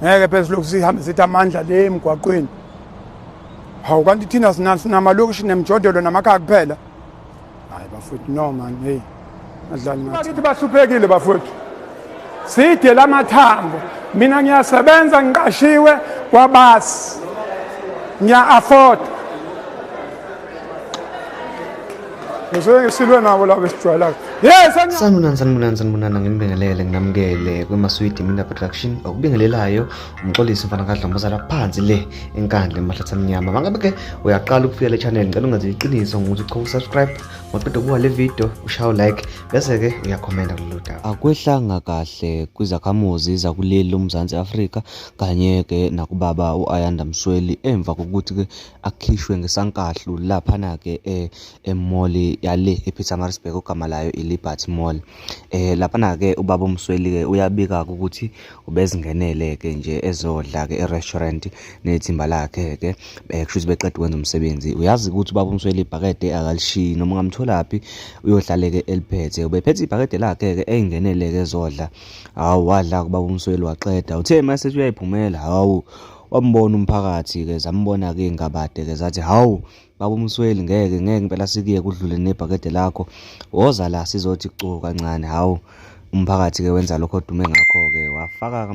ngeke phezulu lokusihambe sithi amandla le emgwaqweni. Hawu kanti thina sinamalokishi nemjondolo namakhaya kuphela. Hayi bafowethu no man hey. Adlali ngathi basuphekile bafowethu. Side lamathambo. Mina ngiyasebenza ngiqashiwe kwabasi. Ngiya-afford. Ngisilwe nabo labo esijwayelayo. Yes, sanibonani ngimbingelele nginamukele kweMsweli Media Production okubingelelayo umxolisi mfana kadlombazala phansi le enkandla emahlathi amnyama. Mangabe ke uyaqala ukufika le channel ngicela ungaze iqiniso ngokuthi ukho subscribe maqeda ukubuka le video ushaye like bese ke uyakhomenta kulolu daba. Akwehlanga kahle kwizakhamuzi zakuleli loMzansi Afrika kanye ke nakubaba u-Ayanda Msweli emva kokuthi ke akhishwe ngesankahlu lapha na ke eMall yale eMaritzburg ogama layo Liberty Mall. Lapha na ke ubaba uMsweli ke uyabika ukuthi ubezingenele ke nje ezodla ke e-restaurant nethimba lakhe ke kushuthi beqeda ukwenza umsebenzi. Uyazi ukuthi ubaba uMsweli ibhakede akalishiyi noma ngamtholaphi uyohlale ke eliphethe. Ubephethe ibhakede lakhe ke eyingenele ke ezodla. Hawu wadla ubaba uMsweli waqeda. Uthe mase uyayiphumela hawu wambona umphakathi ke zambona ke ingabade ke zathi hawu baba uMsweli ngeke impela sikiye kudlule nebhakede lakho woza la sizothi cucu kancane. Hawu umphakathi ke wenza lokho odume ngakho ke wafaka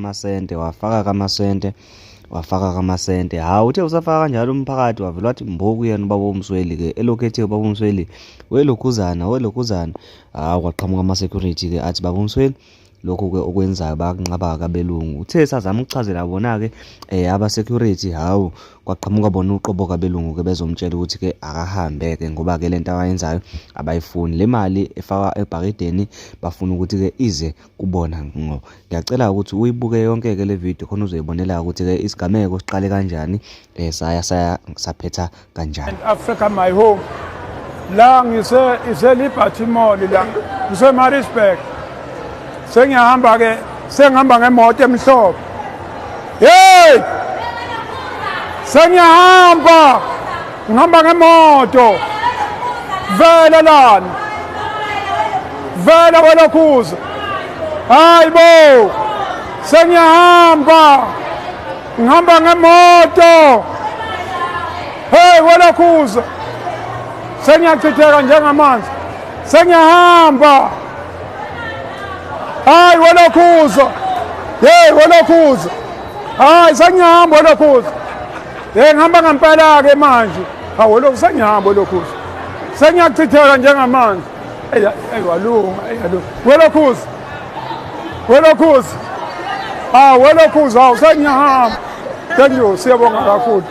kamasente hawu uthe usafaka kanjalo umphakathi wavela wathi mboku yena ubaba uMsweli ke elokhethe ubaba uMsweli welokhuzana hawu kwaqhamuka ama security ke athi baba uMsweli lokho ke okwenzayo bakunqaba kabelungu. Uthe sazama ukuchazela bona ke aba security hawu kwaqhamuka bona uqobo kabelungu ke bezomtshela ukuthi ke akahambe ke ngoba ke lento abayenzayo abayifuni. Le mali efaka ebhakedeni bafuna ukuthi ke ize kubona ngo. Ngiyacela ukuthi uyibuke yonke ke le video khona uzoyibonela ukuthi ke isigameko siqale kanjani saphetha kanjani. Africa my home. La ngise Liberty Mall la. eMaritzburg. Sengihamba ngemoto emhlophe. Hey! Ngihamba ngemoto. Vele lana. Vele welokuza. Hayibo. Ngihamba ngemoto. Hey welokuza. Ngiyachitheka njengamanzi. Ngihamba. Hayi welokuza. Hey welokuza. Hayi sengihamba welokuza. Ngihamba ngempela ke manje. Ha welokuza ngihamba welokuza. Sengiyachitheka njengamanzi. Walunga. Welokuza. Ah welokuza sengihamba. Thank you siyabonga kakhulu.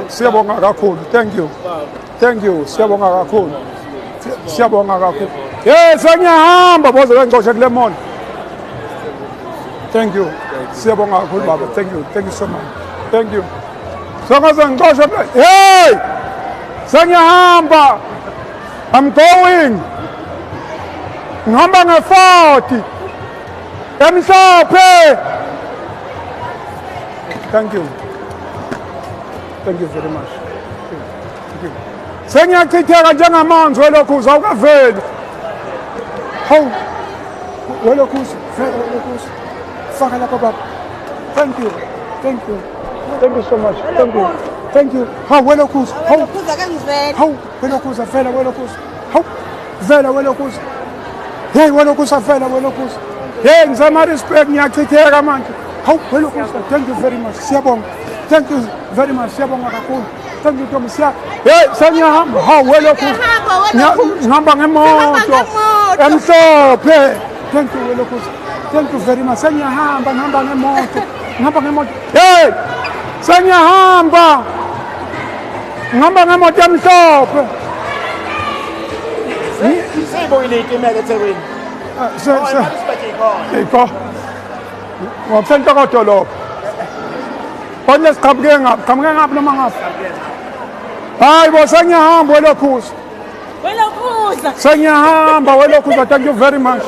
Siyabonga kakhulu. Thank you siyabonga kakhulu. Yes sengihamba boze ngicoshe kule mall. Thank you. Siyabonga kakhulu baba. Thank you so much. Thank you. Songaze ngicoshe. Hey! Sengihamba. I'm going. Ngihamba nge-40. Emhlophe. Thank you very much. Thank you. Sengiyachitheka njengamanzi welokuza awukaveli. Hawu. Welokuza. Faka lapha baba. Thank you so much. Thank you. Hawu welokuza. Hawu welokuza vela welokuza. Hawu vela welokuza. Hey welokuza vela welokuza. Hey ngiseMaritzburg ngiyachitheka manje. Hawu welokuza. Thank you very much. Siyabonga. Thank you very much. Siyabonga kakhulu. Thank you Thomas. Hey sengihamba. Hawu welokuza. Ngihamba ngemoto. Emhlophe. Thank you welokuza. Thank you very much. Ngihamba ngemoto. Hey! Ngihamba ngemoto emhlophe. Siyibuyileke eMaritzburg. Yiko. Ngopsenta kodolopha. Konje siqhamuke ngaphi noma ngaphi. Hayibo sengihamba welokuza. Sengihamba welokuza. Thank you very much.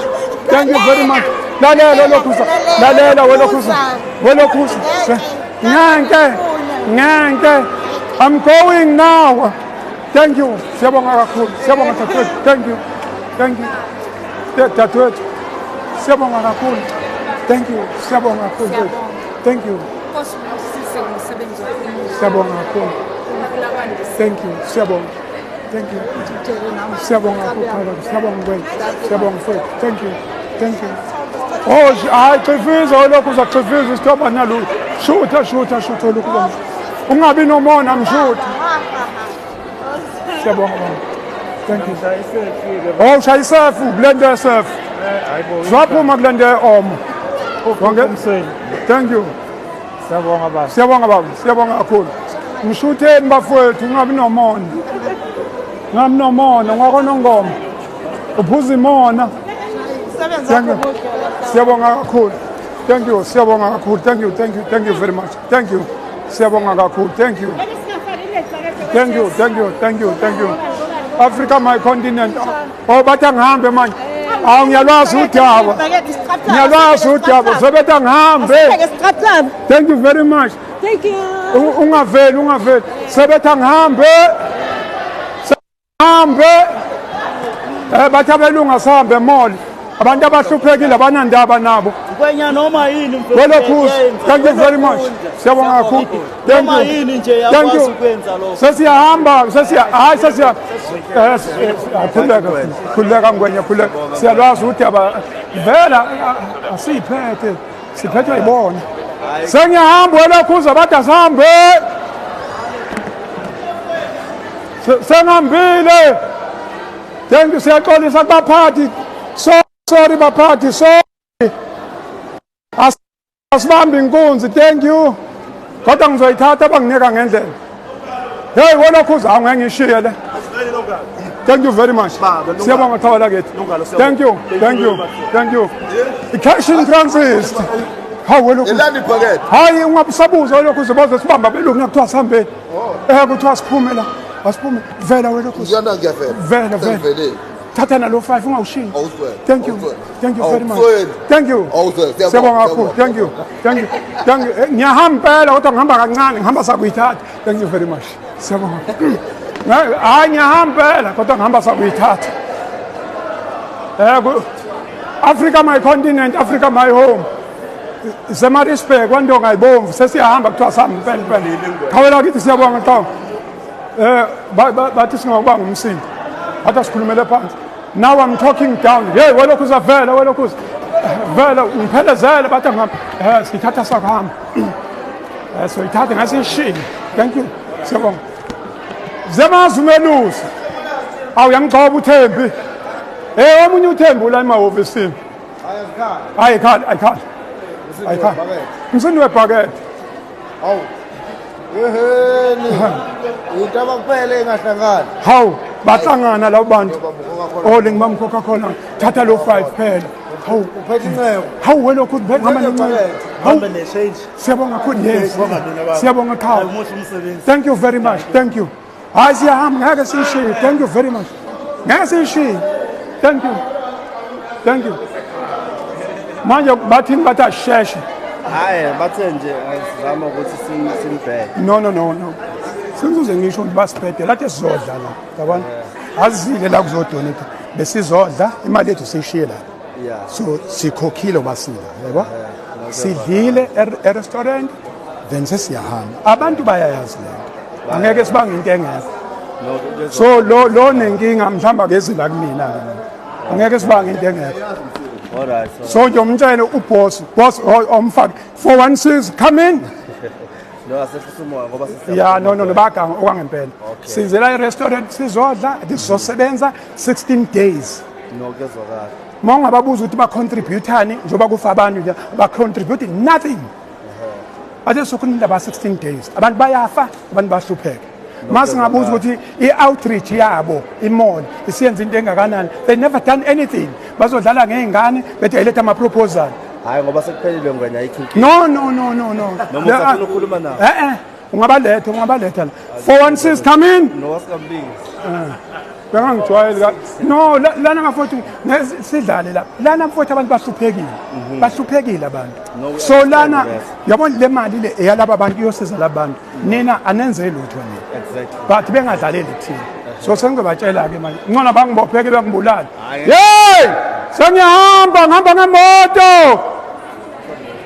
Lalela welokuza. Ngenke. I'm going now. Thank you. Siyabonga kakhulu. Thank you. Dadewethu. Siyabonga kakhulu. Thank you. Siyabonga kakhulu. Thank you. Siyabonga kakhulu. Thank you. Siyabonga. Thank you. Siyabonga kakhulu. Siyabonga kwenu. Siyabonga mfowethu. Thank you. Thank you. Oh, hayi xifiza lokhu uzaxifiza isithoba nalo. Shutha lokhu. Ungabi nomona mshutha. Siyabonga baba. Thank you. Oh, shayisefu, blende yourself. Zwaphuma kulende omo. Msweli. Thank you. Siyabonga baba. Siyabonga baba. Siyabonga kakhulu. Mshutheni bafowethu ungabi nomona. Ungabi nomona, ungakona ngoma. Uphuza imona. Siyabonga kakhulu. Thank you. Siyabonga kakhulu. Thank you. Thank you very much. Thank you. Siyabonga kakhulu. Thank you. Thank you. Africa my continent. Oh, bathi ngihambe manje. Awu ngiyalwazi udaba. Ngiyalwazi udaba. Sebethi ngihambe. Thank you very much. Thank you. Ungaveli. Sebethi ngihambe. Bathi abelunga sihambe eMall. Abantu abahluphekile abanandaba nabo. Kwenya noma yini mfowethu. Well, Kuthuse, thank you very much. Siyabonga kakhulu. Noma yini nje yakwazi ukwenza lokho. Sesiyahamba, khuleka ngwenya. Siyalwazi ukuthi vela asiphethe. Siphethwe yibona. Sengiyahamba wena Kuthuse bathi asihambe. Sengihambile. Thank you, siyaxolisa abaphathi. Sorry baphathi, sorry. Asibambi inkunzi, thank you. Kodwa ngizoyithatha banginika ngendlela. Hey, wena Kuthuse angengishiyele. Thank you very much. Siyabonga thawala kethu. Thank you. Cash in transit. Hawu wena Kuthuse. Hayi ungabusabuza wena Kuthuse baze sibamba belungu ngiyakuthiwa sihambeni. Kuthiwa siphume la. Asiphume. Vela wena Kuthuse. Ngiyana ngiyavela. Vela. Thatha nalo 5 ungawushiyi. Thank you very much. Thank you. Siyabonga kakhulu. Thank you. Ngiyahamba kodwa ngihamba kancane, ngihamba sakuyithatha. Thank you very much. Siyabonga. Hayi ngiyahamba kodwa ngihamba sakuyithatha. Africa my continent, Africa my home. eMaritzburg kwandonga ibomvu sesiyahamba kuthiwa sami impela. Khawela kithi siyabonga tawo. Bathi singawubanga umsindo. Bathi sikhulumele phansi. Now I'm talking down. Hey, wena Kuthuse vela ngiphelezele bathi ngihamba. Sithatha sakuhamba. So ithatha ngasishini. Thank you. Siyabonga. Zemazumelusi. Awu yangigcoba uThembi. Omunye uThembi la emahhovisini. I can't. Msini webhakede. Awu. Yeheni. Into abakuphele engahlangani. Hawu, bahlangana labo bantu. Lengibamba Coca-Cola. Thatha lo 5 phela. Hawu, Uphethe incebo. hawu wena ukuthi ngihamba nencane. Hambe ne-change. Siyabonga kakhulu. Yes. Siyabonga. Siyabonga khaya. Umuhle umsebenzi. Thank you very much. Thank you. Hayi siyahamba ngeke sishiye. Thank you very much. Ngeke sishiye. Thank you. Manje bathini bathi asheshe. Hayi bathe nje sizama ukuthi simbheke. No. Sengizoze ngisho ukuthi basiphethe lathi sizodla la. Yabona? Azile la kuzodonate. Besizodla imali yethu sishiye la. Yeah. So sikhokhile basila, yabo? Sidlile e-restaurant then sesiyahamba. Abantu bayayazi lento. Angeke sibange into engekho. So lo nenkinga mhlamba kezila kumina. Angeke sibange into engekho. Alright. So nje umtshele boss omfaki 416 come in. No asesisumo ngoba Yeah, no baganga okwangempela. Sizela e-restaurant sizodla sizosebenza 16 days. No kezwakala. Mangababuza ukuthi ba-contribute-ani njengoba kufa abantu nje ba-contribute nothing. Bathe sokuninda ba 16 days. Abantu bayafa, abantu bahlupheka. Masingabuza ukuthi i-outreach yabo eMall isiyenza into engakanani. They never done anything. Bazodlala ngezingane bethe iletha ama-proposal. Hayi ngoba sekuphelile ngwenya ikhiki. No. Noma ufuna ukukhuluma nawo. Ungabaletha la. 416 come in. No wasikambingi. Bengangijwayeli no lana mafowethu sidlale la lana mfowethu abantu bahluphekile abantu so lana yabona le mali le eyalaba abantu iyosiza labantu nina anenze lutho nina Exactly. but bengadlaleli thina so sengizobatshela ke manje ngcono bangibopheke bengibulala hey ngihamba ngemoto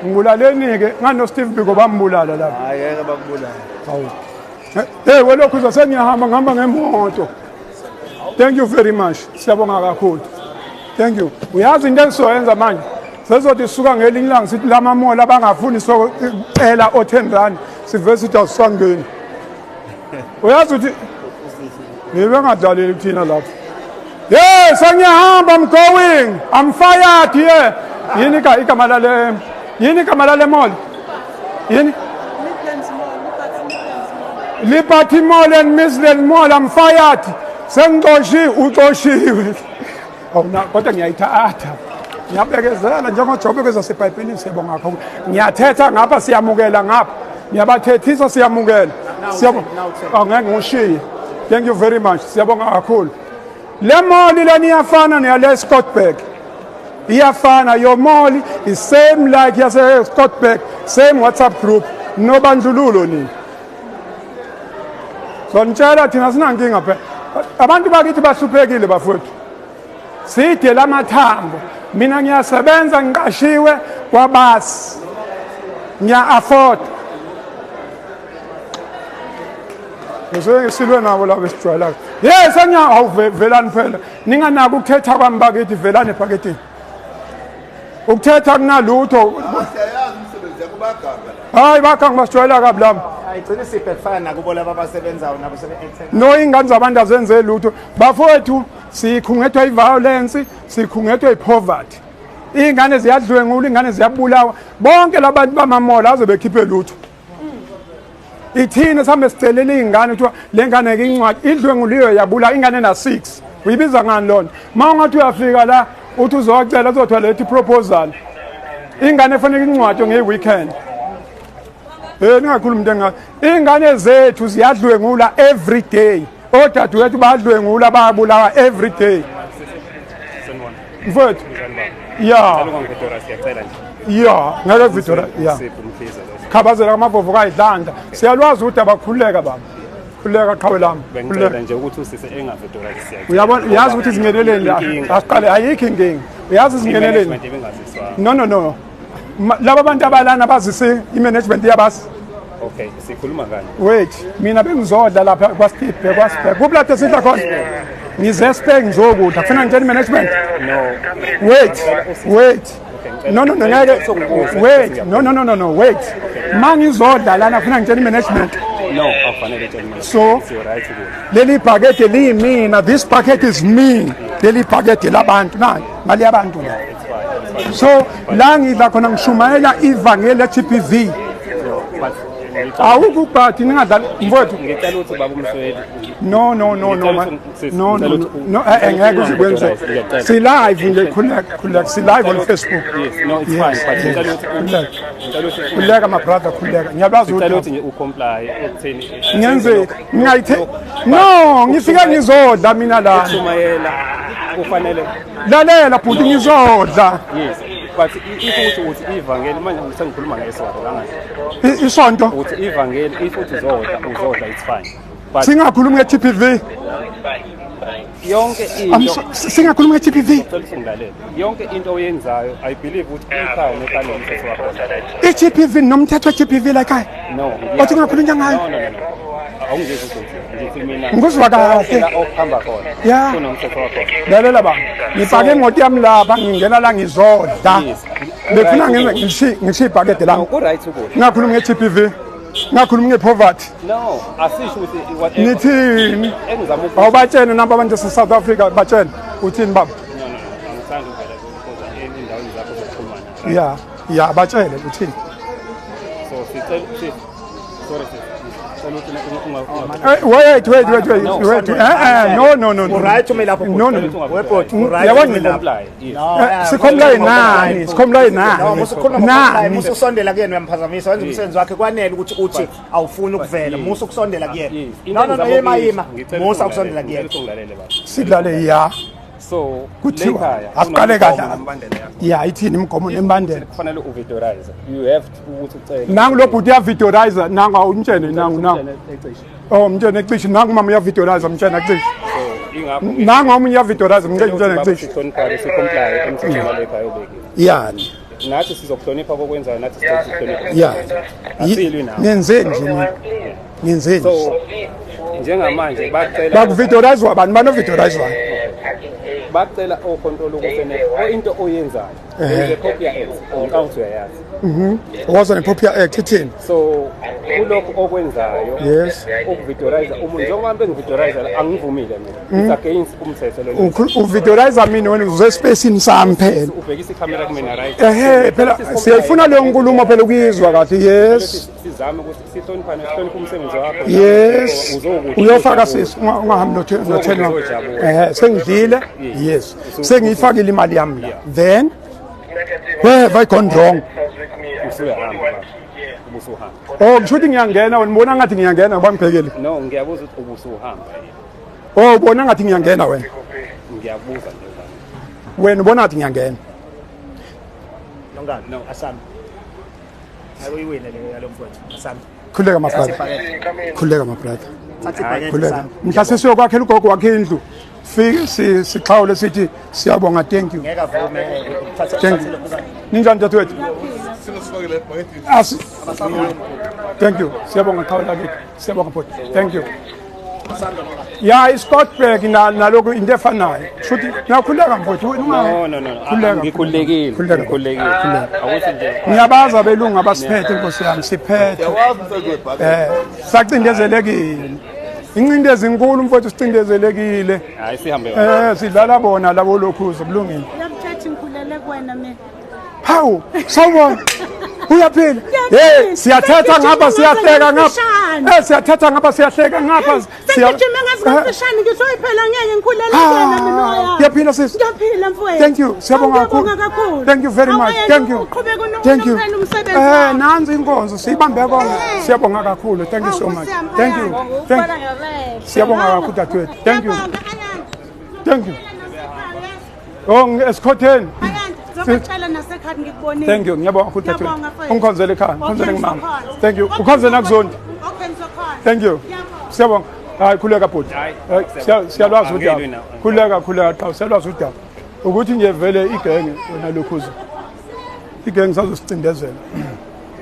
Ngibulaleni-ke ngano Steve Biko bambulala lapha. Hayi ngeke bakubulala. Hawu. Welokhu ngihamba ngemoto. Thank you very much. Siyabonga kakhulu. Thank you. Uyazi into engizoyenza manje? Sezothi sisuka ngelinye ilanga sithi lamamola abangafuni socela o10 rand sivesithi asisangeni. Uyazi ukuthi bengadlaleli thina lapha. Yes, sengiyahamba, I'm going. I'm fired here. Yini igama lale? Yini igama lale mall? Yini? Liberty Mall and Msweli Mall, I'm fired. Uxoshiwe. Kodwa ngiyayithatha. Ngiyabekezela njengoJobe zaseBhayibhelini siyabonga kakhulu. Ngiyathetha ngapha siyamukela ngapha. Ngiyabathethisa siyamukela. Angeke ngishiye. Thank you very much. Siyabonga kakhulu. Le mall leni iyafana neyale Scottsburg. Iyafana, your mall is same like yase Scottsburg, same WhatsApp group. No bandlululo ni. So ngitshela thina sinankinga phela. Abantu bakithi basuphekile bafowethu. Side lamathambo. Mina ngiyasebenza ngiqashiwe kwabasi. Ngiya-afford. Ngisilwe nabo labo esijwayelayo. Yes, velani phela. Ninganaki ukuthetha kwami bakithi velani ephakethini. Ukuthetha kunalutho. Siyayazi umsebenzi yakho baganga. Hayi bakha ngibasijwayela kabi lami. Ayigcine sibhekufana nakubo laba abasebenzayo nabo sebe-extend. No ingane zabantu azenze lutho. Bafowethu sikhungethwa iviolence, sikhungethwa ipoverty. Ingane ziyadlwengula, ingane ziyabulawa. Bonke labantu bamamola azobe bekhiphe lutho. Ithina sihambe sicelela ingane ukuthi le ngane ke incwadi idlwenguliwe yabula ingane na 6. Uyibiza ngani lona? Mawungathi uyafika la uthi uzocela uzotholetha iproposal. Ingane efanele incwadi ngeweekend. Ningakhuluma into engathi ingane zethu ziyadlwengula every day. Odadewethu bayadlwengula bayabulawa every day. Mfowethu. Yeah. Yeah, ngeke Victoria. Yeah. Khabazela amavovo kayidlanda. Siyalwazi ukuthi abakhululeka baba. Khululeka qhawe lami. Bengicela nje ukuthi usise engaVictoria siya. Uyabona uyazi ukuthi izingeneleni la. Asiqale ayikho inkingi. Uyazi izingeneleni. No. Laba bantu abalana bazise imanagement yabasi. Okay, sikhuluma ngani? Wait, mina bengizodla lapha kwaStipe kwaSpek. Kuplathe sidla khona. Ngizespe ngizokudla. Kufanele ngitshela imanagement. No. Wait. No, ngeke. Wait. No. Wait. Mangizodla lana kufanele ngitshela imanagement. No, afanele utshela mina. So, right to leli packet liyimina. This packet is me. Leli packet labantu nani? Mali yabantu la. So, la ngidla khona ngishumayela ivangeli le-GBV. Awukubhathi ningadlali mfowethu. Ngicela ukuthi baba uMsweli. No. Ngeke uzikwenze. Si live nje khuleka si live on Facebook. Yes, no, it's fine. But ngicela ukuthi khuleka my brother khuleka. Ngiyabazi ukuthi nje ucomply ekutheni. Ngenze ngayithe. No, ngifika ngizodla mina la. Shumayela kufanele. Lalela bhuti ngizodla. Yes. But if uthi ivangeli manje ngisengikhuluma ngesonto kangani? Isonto. Uthi ivangeli if uthi uzodla it's fine. But singakhulumi nge-GBV. Yonke into singakhulumi nge-GBV. Yonke into oyenzayo I believe ukuthi ikhaya nekhaya umthetho wakho. I-GBV nomthetho we-GBV la ekhaya. No. Wathi ungakhuluma ngayo. No. Awungeke ukuthi mina ngikuzwa kahle la okuhamba khona. Yeah. Kunomthetho wakho. Lalela baba. Ngipake imoto yami lapha ngingena la ngizodla. Befuna ngenze ngishibhakede lami. Ku right ukuthi. Ngakhuluma nge-GBV. Ngakhuluma nge-poverty. No, asisho ukuthi whatever. Nithini? Engizama ukuthi awubatshene nabo abantu se-South Africa batshene uthini baba? No. Angithandi ukuvela because endaweni zakho zokuxhumana. Yeah, batshele uthini? So sorry. Wait. No. Right to me lapho. No. Sikhomlayi nani? Musu kusondela kuyena uyamphazamisa wenza umsebenzi wakhe kwanele ukuthi uthi awufuni ukuvela musu kusondela kuyena. No, yema. Musu akusondela kuyena. Sidlale ya. So kuthiwa aqale kahle. Yeah, ithini imgomo nembandela. Kufanele uvidorize. You have to ukuthi ucela. Nangu lo bhuti yavidorize nangu awuntshene nangu. Oh mntshene ecishi nangu mama uyavidorize mntshene ecishi. Nangu omunye uyavidorize mntshene ecishi. Sikhonipha sicomply emthethweni lapha yobekile. Yani. nathi sizokuhlonipha kokwenzayo nathi sizokuhlonipha. Yeah. Asilwi nawe. Ngenzeni nje mina? Ngenzeni? So njengamanje bacela Bakuvitolize abantu banovitorize wani? bacela ocontrol ukusenela into oyenzayo. Yenze copy act ngicawuthi uyayazi. Was an popular act ithini? So kulokho okwenzayo Yes. ukuvitorize umuntu njengoba bengivitorize angivumile mina. It's against umthetho lo. Uvitorize mina wena uze spacing sami phela. Ubhekisa iCamera kumina right. Phela siyayifuna leyo nkulumo phela ukuyizwa kahle. Yes. Sizame ukuthi sihloniphane sihloniphe umsebenzi wakho. Yes. Uyofaka sisi ungahambi no10. Sengidlile. Yes. Sengiyifakile imali yami la. Then where have I gone wrong? Oh, kusho ukuthi ngiyangena wena ubona ngathi ngiyangena ngoba ngibhekile. No, ngiyabuza ukuthi ubusuhamba. Oh, ubona ngathi ngiyangena wena. Ngiyabuza nje. Wena ubona ngathi ngiyangena. Nongani? No, asami. Ayiwile le yalo mfowethu. Asami. Khuleka my brother. Khuleka my brother. Thatha ibhakede Khuleka. sami. Mhlase siyokwakhela ugogo wakhe indlu. Fike sixhawule sithi siyabonga, thank you. Ngeke avume ukuthatha Thank you. Ninjani dadewethu? Thank you. Siyabonga xhawula kithi. Siyabonga bhuti. Thank you. Ya iScottburg naloko into efanayo. Futhi ngiyakhuleka mfowethu wena No. Ngikhulekile. Khuleka. Awuthi nje. Ngiyabaza belungu abasiphethe Nkosi yami siphethe. Yawazi umsebenzi webhakede. Sacindezelekile. Incindezi inkulu mfowethu sicindezelekile. Hayi sihambe. Sidlala bona labo lokhuza kulungile. Yamthatha ngikhulele kuwena mina. Hawu, sawubona. Uyaphila. Hey, siyathetha ngapha siyahleka ngapha. Siyathetha ngapha siyahleka ngapha. Sengijime ngasikufishane ngizoyiphela ngeke ngikhulele kuwena mina oya. Uyaphila sisi? Ngiyaphila mfowethu. Thank you. Siyabonga kakhulu. Thank you very much. Thank you. Thank you. Nanzi inkonzo siyibambe konke. Siyabonga kakhulu. Thank you so much. Thank you. Siyabonga kakhulu dadewethu. Thank you. Thank you. Oh, esikhotheni. Ngizocela nasekhaya ngikubonile. Thank you. Ngiyabonga kakhulu dadewethu. Ungikhonzele ekhaya. Ungikhonzele ngimama. Thank you. Ukhonzele nakuzondi. Okay ngizokhona. Thank you. Siyabonga. Hayi khuleka bhuti. Siyalwazi udaba. Khuleka cha siyalwazi udaba. Ukuthi nje vele igenge wena lokhuza. Igenge sazosicindezela.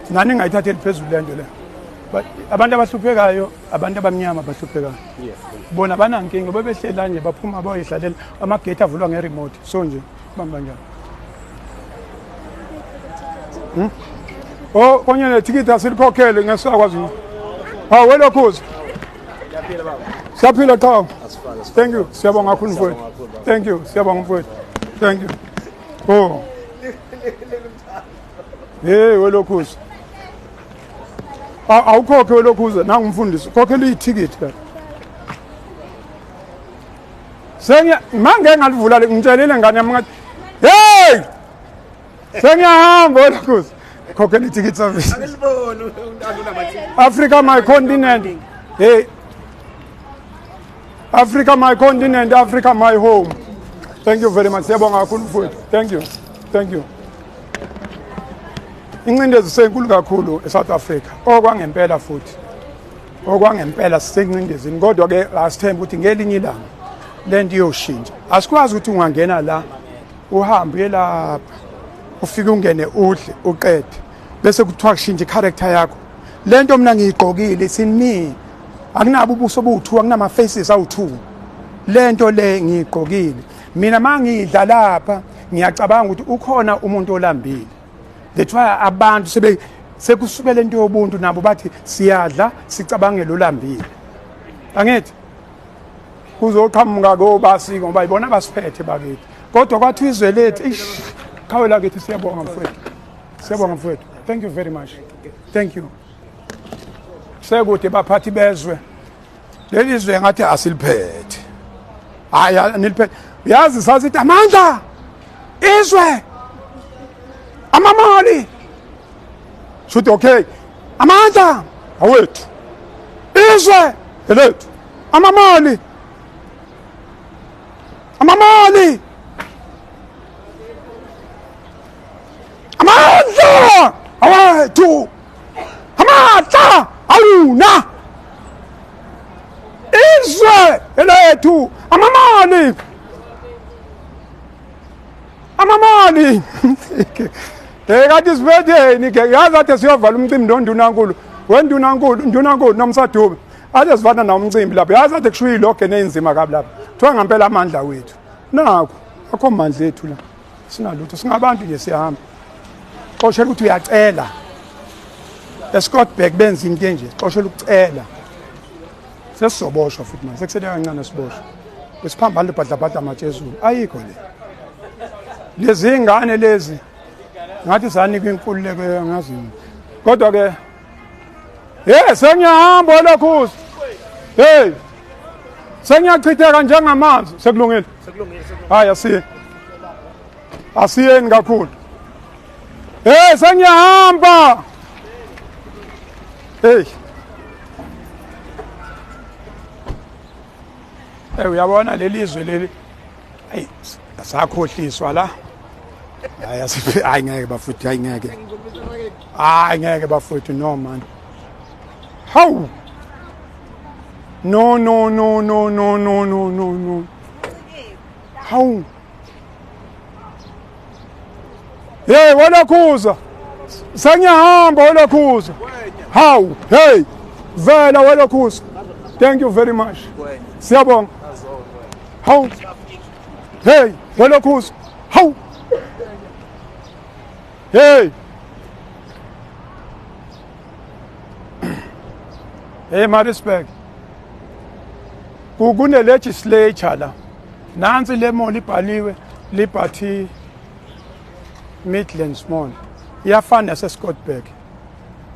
Nani ngayithatheli phezulu lento le. But abantu abahluphekayo, abantu abamnyama bahluphekayo. Yes. Bona banankinga bebehlela nje baphuma bayoyihlalela amagate avulwa ngeremote. So nje bamba njalo. Oh, konye netikiti asilikhokhele ngesakwazi. Hawu welokhuza. Siyaphila cha. Thank you. Siyabonga kakhulu mfowethu. Thank you. Siyabonga mfowethu. Thank you. Oh. Hey welokhuza. Awukhokhe welokhuza nangumfundisi. Khokhela itikiti ka. Mangeke ngalivula ngitshelile ngane yami ngathi hey! Sengiyahamba welokhuza. Khokhela itikiti service. Africa my continent. Hey. Africa my continent, Africa my home. Thank you very much. Siyabonga kakhulu mfowethu. Thank you. Thank you. Incindezi senkulu kakhulu eSouth Africa. Okwangempela futhi. Okwangempela sisencindezini kodwa ke asithemba ukuthi ngelinye ilanga lento iyoshintsha. Asikwazi ukuthi ungangena la uhambe lapha ufike ungene udle uqede bese kuthiwa kushintsha icharacter yakho. Lento mina ngiyigqokile isini akunabo ubuso obu2 akunama faces awu2. Lento le ngiyigqokile. Mina mangidla lapha ngiyacabanga ukuthi ukhona umuntu olambile. That's why abantu sekusukela into yobuntu nabo bathi siyadla sicabange lo lambile. Angithi kuzoqhamuka kobasiko ngoba ibona basiphethe bakithi. Kodwa kwathi izwe lethu khawe la kithi siyabonga mfowethu. Siyabonga mfowethu. Thank you very much. Thank you. Sekude baphathi bezwe. Leli zwe ngathi asiliphethe. Haya niliphethe. Yazi sasithi amandla. Izwe. Amamali. Shoot okay. Amandla. Awethu. Izwe. Elethu. Amamali. Amamali. Amandla. Awethu. Amandla. Awuna. Izwe. Elethu. Amamali. Amamali. Kade sibetheni ke yazi ade siyovala umcimbi nondunankulu wendunankulu nomsadube ade sivana na umcimbi lapha yazi ade kushiya iloge nenzima kabi lapha kuthiwa ngempela amandla wethu nakho akho mandla ethu la sinalutho singabantu nje siyahamba qoshela ukuthi uyacela eScottburg benza into enje qoshela ukucela sesizoboshwa futhi manje sekusele kancane siboshwa besiphambana lebhadlabhadla amaJesu ayikho le lezi ingane lezi ngathi sanika inkululeko ngazi kodwa ke sengiyahamba lokhuzi sengiyachitheka njengamanzi sekulungile hayi asiyeni kakhulu sengiyahamba uyabona lelizwe leli hayi asakhohliswa la hayi ngeke bafuthu hayi ngeke bafuthu no man how no how wena khuza sengiyahamba wena khuza how vela wena khuza thank you very much siyabonga how wena khuza how eMaritzburg kune legislature la nansi le mall ibhaliwe Liberty Midlands Mall iyafana naseScottburg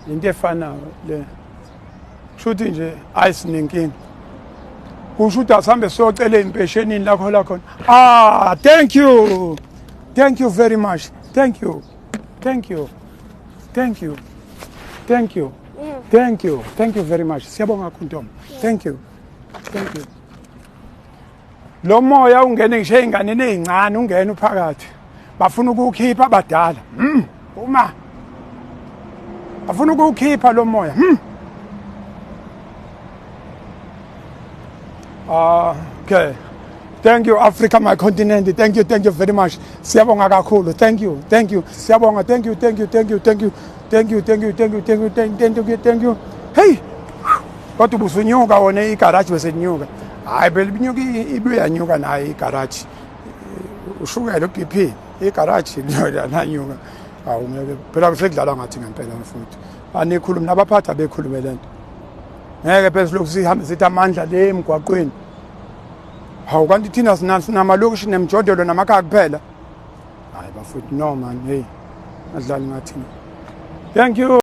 into efana le shuthi nje ayisinenkingi kusho ukuthi asihambe siyocela impeshenini lakho khona thank you very much thank you very much siyabonga kakhulu Ntombi thank you lo moya ungene ngisho einganeni ezincane ungena phakathi bafuna ukukhipha abadala uma bafuna ukukhipha lo moya okay thank you Africa my continent thank you very much siyabonga kakhulu thank you siyabonga thank you hey kodwa ubusunyuka wona igarage besenyuka hayi phela ibinyuka ibuyanyuka nayo igarage ushukela uBP igarage nanyuka awungeke phela kusekudlala ngathi ngempela mfowethu anikhuluma nabaphathi abekhulume lento ngeke phela lokhu sihambe sithi amandla le emgwaqweni hawu kanti thina sinamalokishi nemjondolo namakhaya kuphela hayi bafowethu no man adlali ngathini thank you